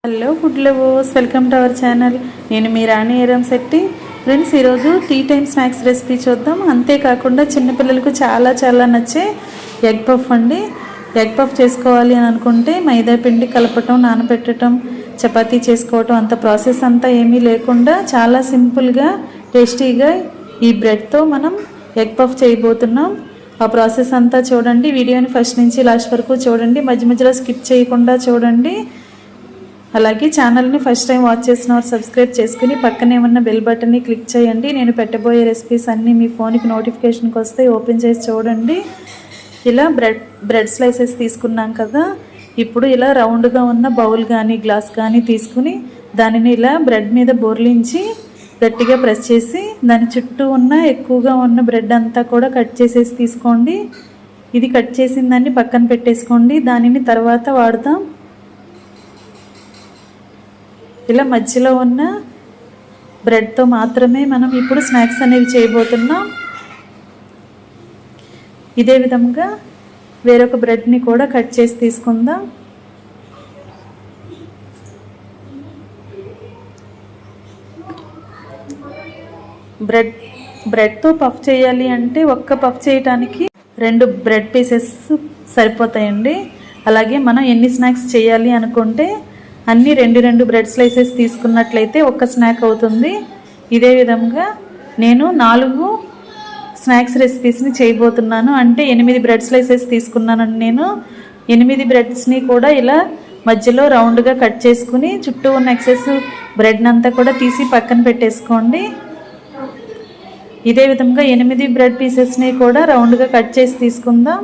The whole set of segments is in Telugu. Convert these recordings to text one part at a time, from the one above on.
Hello food lovers, welcome to our channel. నేను మీ రాణి ఎరంశెట్టి. ఫ్రెండ్స్, ఈరోజు టీ టైమ్ స్నాక్స్ రెసిపీ చూద్దాం. అంతేకాకుండా చిన్నపిల్లలకు చాలా నచ్చే ఎగ్ పఫ్ అండి. ఎగ్ పఫ్ చేసుకోవాలి అని అనుకుంటే మైదా పిండి కలపటం, నానబెట్టడం, చపాతీ చేసుకోవటం అంత ప్రాసెస్ అంతా ఏమీ లేకుండా చాలా సింపుల్గా టేస్టీగా ఈ బ్రెడ్తో మనం ఎగ్ పఫ్ చేయబోతున్నాం. ఆ ప్రాసెస్ అంతా చూడండి. వీడియోని ఫస్ట్ నుంచి లాస్ట్ వరకు చూడండి, మధ్యలో స్కిప్ చేయకుండా చూడండి. అలాగే ఛానల్ని ఫస్ట్ టైం వాచ్ చేసిన వారు సబ్స్క్రైబ్ చేసుకుని పక్కనే ఉన్న బెల్ బటన్ని క్లిక్ చేయండి. నేను పెట్టబోయే రెసిపీస్ అన్నీ మీ ఫోన్కి నోటిఫికేషన్కి వస్తే ఓపెన్ చేసి చూడండి. ఇలా బ్రెడ్ స్లైసెస్ తీసుకున్నాం కదా, ఇప్పుడు ఇలా రౌండ్గా ఉన్న బౌల్ కానీ గ్లాస్ కానీ తీసుకుని దానిని ఇలా బ్రెడ్ మీద బోర్లించి గట్టిగా ప్రెస్ చేసి దాని చుట్టూ ఉన్న ఎక్కువగా ఉన్న బ్రెడ్ అంతా కూడా కట్ చేసేసి తీసుకోండి. ఇది కట్ చేసిన దాన్ని పక్కన పెట్టేసుకోండి. దానిని తర్వాత వాడతాం. ఇలా మధ్యలో ఉన్న బ్రెడ్తో మాత్రమే మనం ఇప్పుడు స్నాక్స్ అనేవి చేయబోతున్నాం. ఇదే విధంగా వేరొక బ్రెడ్ని కూడా కట్ చేసి తీసుకుందాం. బ్రెడ్తో పఫ్ చేయాలి అంటే ఒక్క పఫ్ చేయడానికి 2 బ్రెడ్ పీసెస్ సరిపోతాయండి. అలాగే మనం ఎన్ని స్నాక్స్ చేయాలి అనుకుంటే అన్నీ 2 బ్రెడ్ స్లైసెస్ తీసుకున్నట్లయితే ఒక్క స్నాక్ అవుతుంది. ఇదే విధంగా నేను 4 స్నాక్స్ రెసిపీస్ని చేయబోతున్నాను. అంటే 8 బ్రెడ్ స్లైసెస్ తీసుకున్నానండి. నేను 8 బ్రెడ్స్ని కూడా ఇలా మధ్యలో రౌండ్గా కట్ చేసుకుని చుట్టూ ఉన్న ఎక్సెస్ బ్రెడ్ని అంతా కూడా తీసి పక్కన పెట్టేసుకోండి. ఇదే విధంగా 8 బ్రెడ్ పీసెస్ని కూడా రౌండ్గా కట్ చేసి తీసుకుందాం.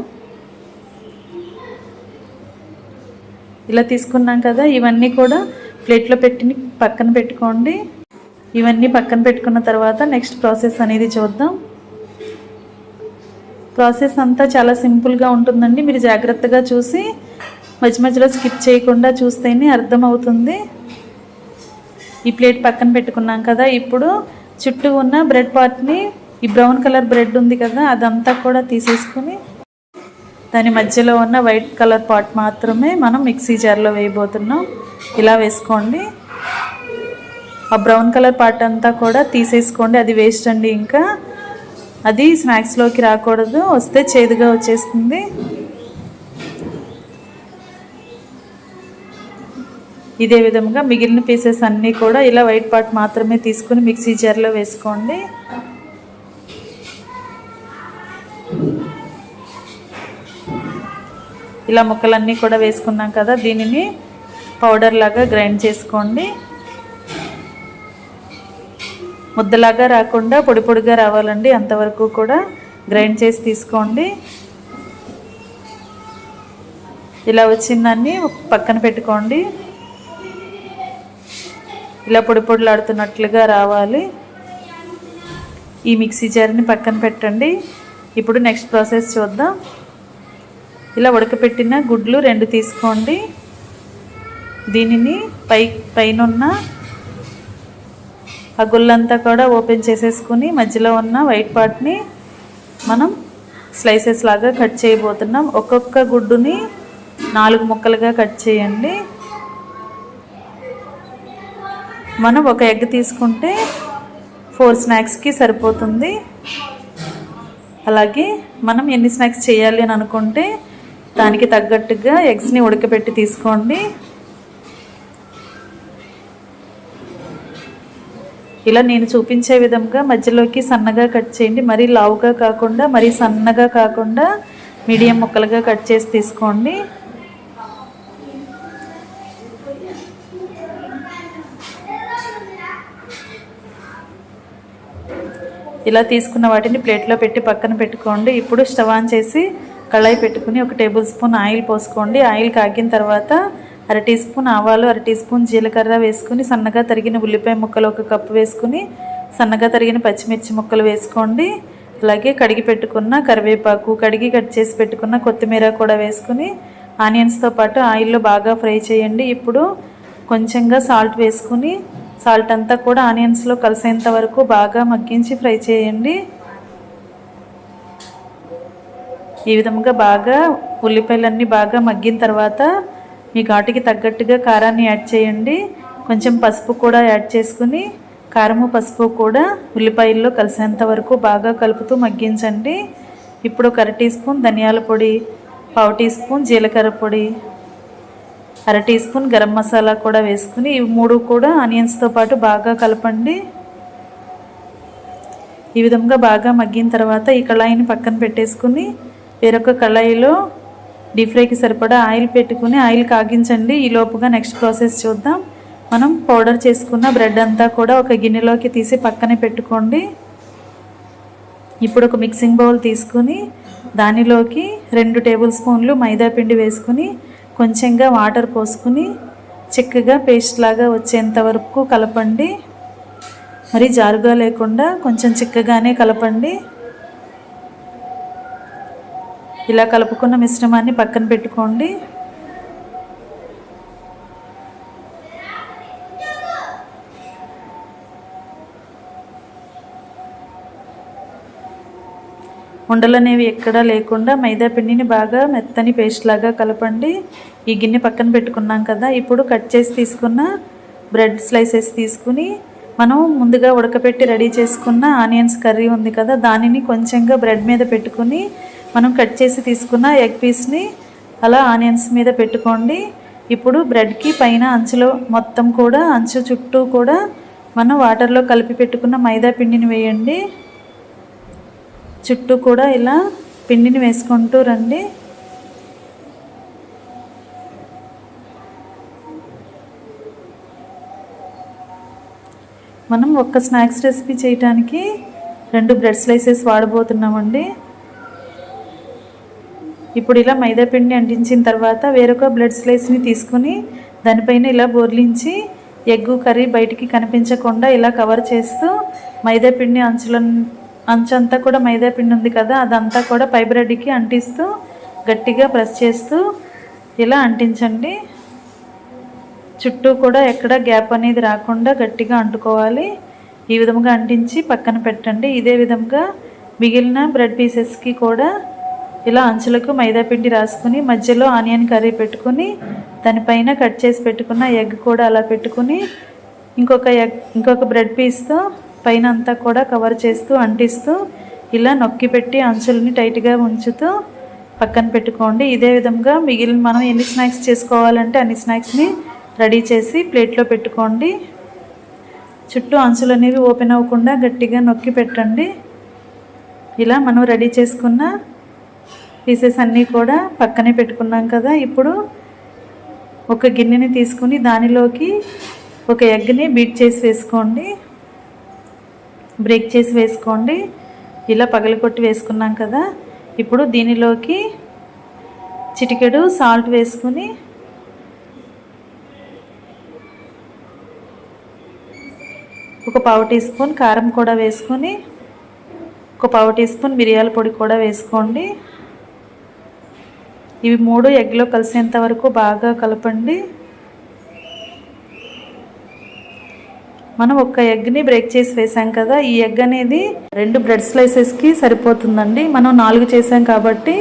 ఇలా తీసుకున్నాం కదా, ఇవన్నీ కూడా ప్లేట్లో పెట్టి పక్కన పెట్టుకోండి. ఇవన్నీ పక్కన పెట్టుకున్న తర్వాత నెక్స్ట్ ప్రాసెస్ అనేది చూద్దాం. ప్రాసెస్ అంతా చాలా సింపుల్గా ఉంటుందండి. మీరు జాగ్రత్తగా చూసి మధ్యలో స్కిప్ చేయకుండా చూస్తేనే అర్థమవుతుంది. ఈ ప్లేట్ పక్కన పెట్టుకున్నాం కదా, ఇప్పుడు చుట్టూ ఉన్న బ్రెడ్ పార్ట్ని, ఈ బ్రౌన్ కలర్ బ్రెడ్ ఉంది కదా, అదంతా కూడా తీసేసుకుని దాని మధ్యలో ఉన్న వైట్ కలర్ పార్ట్ మాత్రమే మనం మిక్సీ జార్లో వేయబోతున్నాం. ఇలా వేసుకోండి. ఆ బ్రౌన్ కలర్ పార్ట్ అంతా కూడా తీసేసుకోండి. అది వేస్ట్ అండి. ఇంకా అది స్నాక్స్లోకి రాకూడదు, వస్తే చేదుగా వచ్చేస్తుంది. ఇదే విధంగా మిగిలిన పీసెస్ అన్నీ కూడా ఇలా వైట్ పార్ట్ మాత్రమే తీసుకుని మిక్సీ జార్లో వేసుకోండి. ఇలా ముక్కలన్నీ కూడా వేసుకున్నాం కదా, దీనిని పౌడర్ లాగా గ్రైండ్ చేసుకోండి. ముద్దలాగా రాకుండా పొడి పొడిగా రావాలండి, అంతవరకు కూడా గ్రైండ్ చేసి తీసుకోండి. ఇలా వచ్చిందాన్ని పక్కన పెట్టుకోండి. ఇలా పొడి పొడిలాడుతున్నట్లుగా రావాలి. ఈ మిక్సీ జార్ని పక్కన పెట్టండి. ఇప్పుడు నెక్స్ట్ ప్రాసెస్ చూద్దాం. ఇలా ఉడకపెట్టిన గుడ్లు 2 తీసుకోండి. దీనిని పైనున్న ఆ గుళ్ళంతా కూడా ఓపెన్ చేసేసుకుని మధ్యలో ఉన్న వైట్ పార్ట్ని మనం స్లైసెస్ లాగా కట్ చేయబోతున్నాం. ఒక్కొక్క గుడ్డుని 4 ముక్కలుగా కట్ చేయండి. మనం ఒక ఎగ్ తీసుకుంటే 4 స్నాక్స్కి సరిపోతుంది. అలాగే మనం ఎన్ని స్నాక్స్ చేయాలి అని అనుకుంటే దానికి తగ్గట్టుగా ఎగ్స్ని ఉడకబెట్టి తీసుకోండి. ఇలా నేను చూపించే విధంగా మధ్యలోకి సన్నగా కట్ చేయండి. మరీ లావుగా కాకుండా మరీ సన్నగా కాకుండా మీడియం ముక్కలుగా కట్ చేసి తీసుకోండి. ఇలా తీసుకున్న వాటిని ప్లేట్లో పెట్టి పక్కన పెట్టుకోండి. ఇప్పుడు స్టవ్ ఆన్ చేసి కళాయి పెట్టుకుని 1 టేబుల్ స్పూన్ ఆయిల్ పోసుకోండి. ఆయిల్ కాగిన తర్వాత 1/2 టీ స్పూన్ ఆవాలు, 1/2 టీ స్పూన్ జీలకర్ర వేసుకుని సన్నగా తరిగిన ఉల్లిపాయ ముక్కలు 1 కప్పు వేసుకుని సన్నగా తరిగిన పచ్చిమిర్చి ముక్కలు వేసుకోండి. అలాగే కడిగి పెట్టుకున్న కరివేపాకు, కడిగి కట్ చేసి పెట్టుకున్న కొత్తిమీర కూడా వేసుకుని ఆనియన్స్తో పాటు ఆయిల్లో బాగా ఫ్రై చేయండి. ఇప్పుడు కొంచెంగా సాల్ట్ వేసుకుని సాల్ట్ అంతా కూడా ఆనియన్స్లో కలిసేంత వరకు బాగా మగ్గించి ఫ్రై చేయండి. ఈ విధంగా బాగా ఉల్లిపాయలన్నీ బాగా మగ్గిన తర్వాత మీ ఘాటుకి తగ్గట్టుగా కారాన్ని యాడ్ చేయండి. కొంచెం పసుపు కూడా యాడ్ చేసుకుని కారము పసుపు కూడా ఉల్లిపాయల్లో కలిసేంత వరకు బాగా కలుపుతూ మగ్గించండి. ఇప్పుడు 1 టీ స్పూన్ ధనియాల పొడి, 1/2 టీ స్పూన్ జీలకర్ర పొడి, 1/2 టీ స్పూన్ గరం మసాలా కూడా వేసుకుని ఇవి 3 కూడా ఆనియన్స్తో పాటు బాగా కలపండి. ఈ విధంగా బాగా మగ్గిన తర్వాత ఈ కళాయిని పక్కన పెట్టేసుకుని వేరొక కళాయిలో డీప్ ఫ్రైకి సరిపడా ఆయిల్ పెట్టుకుని ఆయిల్ కాగించండి. ఈ లోపుగా నెక్స్ట్ ప్రాసెస్ చూద్దాం. మనం పౌడర్ చేసుకున్న బ్రెడ్ అంతా కూడా ఒక గిన్నెలోకి తీసి పక్కనే పెట్టుకోండి. ఇప్పుడు ఒక మిక్సింగ్ బౌల్ తీసుకుని దానిలోకి 2 టేబుల్ స్పూన్లు మైదా పిండి వేసుకుని కొంచెంగా వాటర్ పోసుకుని చిక్కగా పేస్ట్ లాగా వచ్చేంత వరకు కలపండి. మరి జారుగా లేకుండా కొంచెం చిక్కగానే కలపండి. ఇలా కలుపుకున్న మిశ్రమాన్ని పక్కన పెట్టుకోండి. ఉండలు అనేవి ఎక్కడా లేకుండా మైదా పిండిని బాగా మెత్తని పేస్ట్ లాగా కలపండి. ఈ గిన్నె పక్కన పెట్టుకున్నాం కదా. ఇప్పుడు కట్ చేసి తీసుకున్న బ్రెడ్ స్లైసెస్ తీసుకుని మనం ముందుగా ఉడకపెట్టి రెడీ చేసుకున్న ఆనియన్స్ కర్రీ ఉంది కదా, దానిని కొంచెంగా బ్రెడ్ మీద పెట్టుకుని మనం కట్ చేసి తీసుకున్న ఎగ్ పీస్ని అలా ఆనియన్స్ మీద పెట్టుకోండి. ఇప్పుడు బ్రెడ్కి పైన అంచులో మొత్తం కూడా అంచు చుట్టూ కూడా మనం వాటర్లో కలిపి పెట్టుకున్న మైదా పిండిని వేయండి. చుట్టూ కూడా ఇలా పిండిని వేసుకుంటూ రండి. మనం ఒక్క స్నాక్స్ రెసిపీ చేయడానికి 2 బ్రెడ్ స్లైసెస్ వాడబోతున్నామండి. ఇప్పుడు ఇలా మైదా పిండి అంటించిన తర్వాత వేరొక బ్రెడ్ స్లైస్ని తీసుకుని దానిపైన ఇలా బోర్లించి ఎగ్ కర్రీ బయటికి కనిపించకుండా ఇలా కవర్ చేస్తూ మైదా పిండి అంచంతా కూడా మైదా పిండి ఉంది కదా, అదంతా కూడా పై బ్రెడ్కి అంటిస్తూ గట్టిగా ప్రెస్ చేస్తూ ఇలా అంటించండి. చుట్టూ కూడా ఎక్కడ గ్యాప్ అనేది రాకుండా గట్టిగా అంటుకోవాలి. ఈ విధంగా అంటించి పక్కన పెట్టండి. ఇదే విధంగా మిగిలిన బ్రెడ్ పీసెస్కి కూడా ఇలా అంచులకు మైదా పిండి రాసుకుని మధ్యలో ఆనియన్ కర్రీ పెట్టుకుని దానిపైన కట్ చేసి పెట్టుకున్న ఎగ్ కూడా అలా పెట్టుకుని ఇంకొక బ్రెడ్ పీస్తో పైన అంతా కూడా కవర్ చేస్తూ అంటిస్తూ ఇలా నొక్కి పెట్టి అంచులని టైట్గా ఉంచుతూ పక్కన పెట్టుకోండి. ఇదే విధంగా మిగిలిన మనం ఎన్ని స్నాక్స్ చేసుకోవాలంటే అన్ని స్నాక్స్ని రెడీ చేసి ప్లేట్లో పెట్టుకోండి. చుట్టూ అంచులు అనేవి ఓపెన్ అవ్వకుండా గట్టిగా నొక్కి పెట్టండి. ఇలా మనం రెడీ చేసుకున్న పీసెస్ అన్నీ కూడా పక్కనే పెట్టుకున్నాం కదా. ఇప్పుడు ఒక గిన్నెని తీసుకుని దానిలోకి ఒక ఎగ్ని బీట్ చేసి వేసుకోండి, బ్రేక్ చేసి వేసుకోండి. ఇలా పగలగొట్టి వేసుకున్నాం కదా. ఇప్పుడు దీనిలోకి చిటికెడు సాల్ట్ వేసుకుని ఒక 1/2 టీ స్పూన్ కారం కూడా వేసుకొని ఒక 1/2 టీ స్పూన్ మిరియాల పొడి కూడా వేసుకోండి. ఇవి 3 ఎగ్లో కలిసేంత వరకు బాగా కలపండి. మనం ఒక ఎగ్ని బ్రేక్ చేసి వేసాం కదా, ఈ ఎగ్ అనేది 2 బ్రెడ్ స్లైసెస్కి సరిపోతుందండి. మనం 4 చేసాం కాబట్టి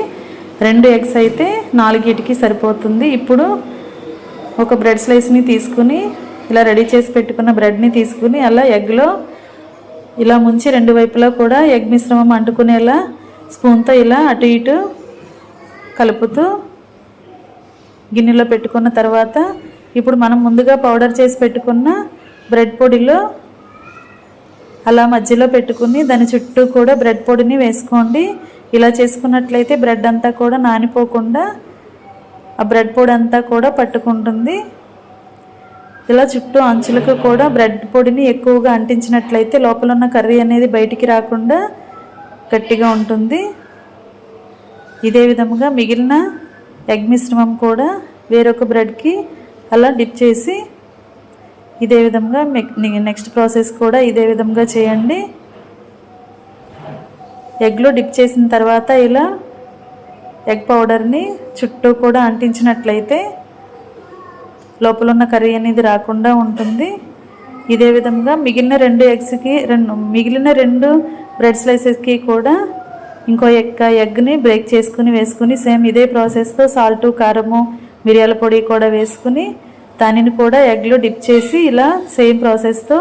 2 ఎగ్స్ అయితే 4కి సరిపోతుంది. ఇప్పుడు ఒక బ్రెడ్ స్లైస్ని తీసుకుని ఇలా రెడీ చేసి పెట్టుకున్న బ్రెడ్ని తీసుకుని అలా ఎగ్లో ఇలా ముంచి 2 వైపులా కూడా ఎగ్ మిశ్రమం అంటుకునేలా స్పూన్తో ఇలా అటు ఇటు కలుపుతూ గిన్నెలో పెట్టుకున్న తర్వాత ఇప్పుడు మనం ముందుగా పౌడర్ చేసి పెట్టుకున్న బ్రెడ్ పొడిలో అలా మధ్యలో పెట్టుకుని దాని చుట్టూ కూడా బ్రెడ్ పొడిని వేసుకోండి. ఇలా చేసుకున్నట్లయితే బ్రెడ్ అంతా కూడా నానిపోకుండా ఆ బ్రెడ్ పొడి అంతా కూడా పట్టుకుంటుంది. ఇలా చుట్టూ అంచులకు కూడా బ్రెడ్ పొడిని ఎక్కువగా అంటించినట్లయితే లోపల ఉన్న కర్రీ అనేది బయటికి రాకుండా గట్టిగా ఉంటుంది. ఇదే విధంగా మిగిలిన ఎగ్ మిశ్రమం కూడా వేరొక బ్రెడ్కి అలా డిప్ చేసి ఇదే విధంగా నెక్స్ట్ ప్రాసెస్ కూడా ఇదే విధంగా చేయండి. ఎగ్లో డిప్ చేసిన తర్వాత ఇలా ఎగ్ పౌడర్ని చుట్టూ కూడా అంటించినట్లయితే లోపల ఉన్న కర్రీ అనేది రాకుండా ఉంటుంది. ఇదే విధంగా మిగిలిన 2 బ్రెడ్ స్లైసెస్కి కూడా ఇంకో ఎగ్ని బ్రేక్ చేసుకుని వేసుకుని సేమ్ ఇదే ప్రాసెస్తో సాల్టు కారము మిరియాల పొడి కూడా వేసుకుని దానిని కూడా ఎగ్లో డిప్ చేసి ఇలా సేమ్ ప్రాసెస్తో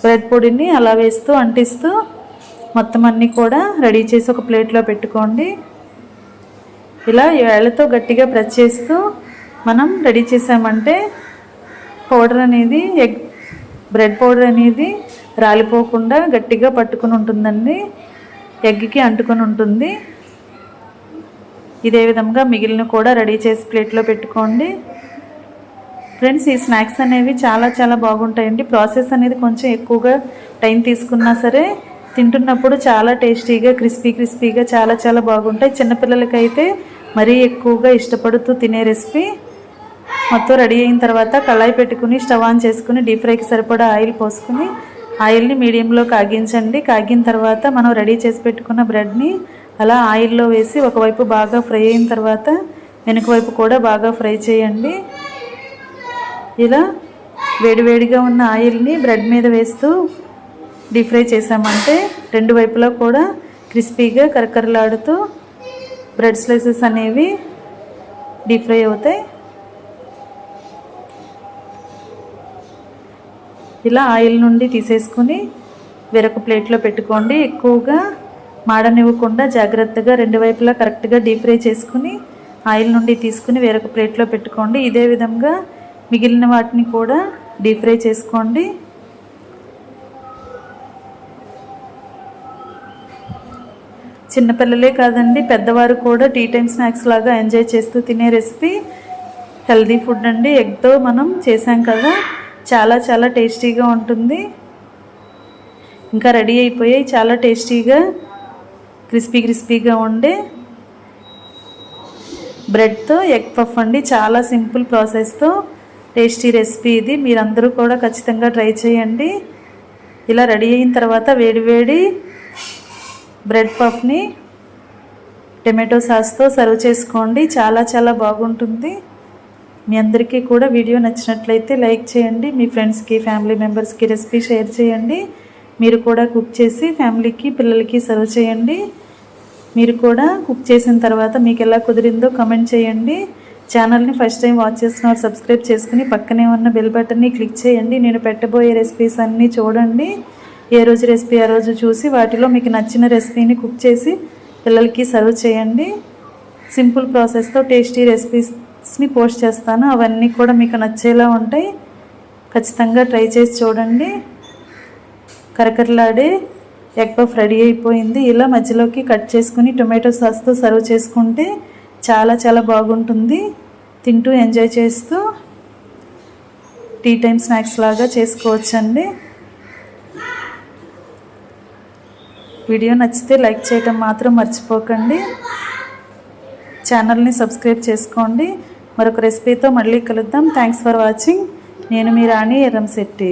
బ్రెడ్ పొడిని అలా వేస్తూ అంటిస్తూ మొత్తం అన్నీ కూడా రెడీ చేసి ఒక ప్లేట్లో పెట్టుకోండి. ఇలా వేళ్ళతో గట్టిగా ప్రెస్ చేస్తూ మనం రెడీ చేసామంటే పౌడర్ అనేది బ్రెడ్ పౌడర్ అనేది రాలిపోకుండా గట్టిగా పట్టుకుని ఉంటుందండి, ఎగ్కి అంటుకొని ఉంటుంది. ఇదే విధంగా మిగిలిన కూడా రెడీ చేసి ప్లేట్లో పెట్టుకోండి. ఫ్రెండ్స్, ఈ స్నాక్స్ అనేవి చాలా చాలా బాగుంటాయండి. ప్రాసెస్ అనేది కొంచెం ఎక్కువగా టైం తీసుకున్నా సరే తింటున్నప్పుడు చాలా టేస్టీగా క్రిస్పీగా చాలా చాలా బాగుంటాయి. చిన్నపిల్లలకైతే మరీ ఎక్కువగా ఇష్టపడుతూ తినే రెసిపీ. మొత్తం రెడీ అయిన తర్వాత కళాయి పెట్టుకుని స్టవ్ ఆన్ చేసుకుని డీప్ ఫ్రైకి సరిపడా ఆయిల్ పోసుకుని ఆయిల్ని మీడియంలో కాగించండి. కాగిన తర్వాత మనం రెడీ చేసి పెట్టుకున్న బ్రెడ్ని అలా ఆయిల్లో వేసి ఒకవైపు బాగా ఫ్రై అయిన తర్వాత వెనుక వైపు కూడా బాగా ఫ్రై చేయండి. ఇలా వేడివేడిగా ఉన్న ఆయిల్ని బ్రెడ్ మీద వేస్తూ డీప్ ఫ్రై చేసామంటే రెండు వైపులా కూడా క్రిస్పీగా కరకరలాడుతూ బ్రెడ్ స్లైసెస్ అనేవి డీప్ ఫ్రై అవుతాయి. ఇలా ఆయిల్ నుండి తీసేసుకుని వేరొక ప్లేట్లో పెట్టుకోండి. ఎక్కువగా మాడనివ్వకుండా జాగ్రత్తగా రెండు వైపులా కరెక్ట్గా డీప్ ఫ్రై చేసుకుని ఆయిల్ నుండి తీసుకుని వేరొక ప్లేట్లో పెట్టుకోండి. ఇదే విధంగా మిగిలిన వాటిని కూడా డీప్ ఫ్రై చేసుకోండి. చిన్నపిల్లలే కాదండి, పెద్దవారు కూడా టీ టైం స్నాక్స్ లాగా ఎంజాయ్ చేస్తూ తినే రెసిపీ, హెల్దీ ఫుడ్ అండి. ఎగ్తో మనం చేసాం కదా, చాలా చాలా టేస్టీగా ఉంటుంది. ఇంకా రెడీ అయిపోయాయి చాలా టేస్టీగా క్రిస్పీగా ఉండే బ్రెడ్తో ఎగ్ పఫ్ అండి. చాలా సింపుల్ ప్రాసెస్తో టేస్టీ రెసిపీ ఇది. మీరందరూ కూడా ఖచ్చితంగా ట్రై చేయండి. ఇలా రెడీ అయిన తర్వాత వేడివేడి బ్రెడ్ పఫ్ని టమాటో సాస్తో సర్వ్ చేసుకోండి. చాలా చాలా బాగుంటుంది. మీ అందరికీ కూడా వీడియో నచ్చినట్లయితే లైక్ చేయండి. మీ ఫ్రెండ్స్కి ఫ్యామిలీ మెంబర్స్కి రెసిపీ షేర్ చేయండి. మీరు కూడా కుక్ చేసి ఫ్యామిలీకి పిల్లలకి సర్వ్ చేయండి. మీరు కూడా కుక్ చేసిన తర్వాత మీకు ఎలా కుదిరిందో కమెంట్ చేయండి. ఛానల్ని ఫస్ట్ టైం వాచ్ చేస్తున్నారు సబ్స్క్రైబ్ చేసుకుని పక్కనే ఉన్న బెల్ బటన్ని క్లిక్ చేయండి. నేను పెట్టబోయే రెసిపీస్ అన్నీ చూడండి. ఏ రోజు రెసిపీ ఆ రోజు చూసి వాటిలో మీకు నచ్చిన రెసిపీని కుక్ చేసి పిల్లలకి సర్వ్ చేయండి. సింపుల్ ప్రాసెస్తో టేస్టీ రెసిపీస్ని పోస్ట్ చేస్తాను. అవన్నీ కూడా మీకు నచ్చేలా ఉంటాయి. ఖచ్చితంగా ట్రై చేసి చూడండి. కరకరలాడే ఎగ్ పఫ్ రెడీ అయిపోయింది. ఇలా మధ్యలోకి కట్ చేసుకుని టొమాటో సాస్తో సర్వ్ చేసుకుంటే చాలా చాలా బాగుంటుంది. తింటూ ఎంజాయ్ చేస్తూ టీ టైం స్నాక్స్ లాగా చేసుకోవచ్చండి. వీడియో నచ్చితే లైక్ చేయటం మాత్రం మర్చిపోకండి. ఛానల్ని సబ్స్క్రైబ్ చేసుకోండి. మరొక రెసిపీతో మళ్ళీ కలుద్దాం. Thanks for watching. నేను మీ రాణి ఎర్రంశెట్టి.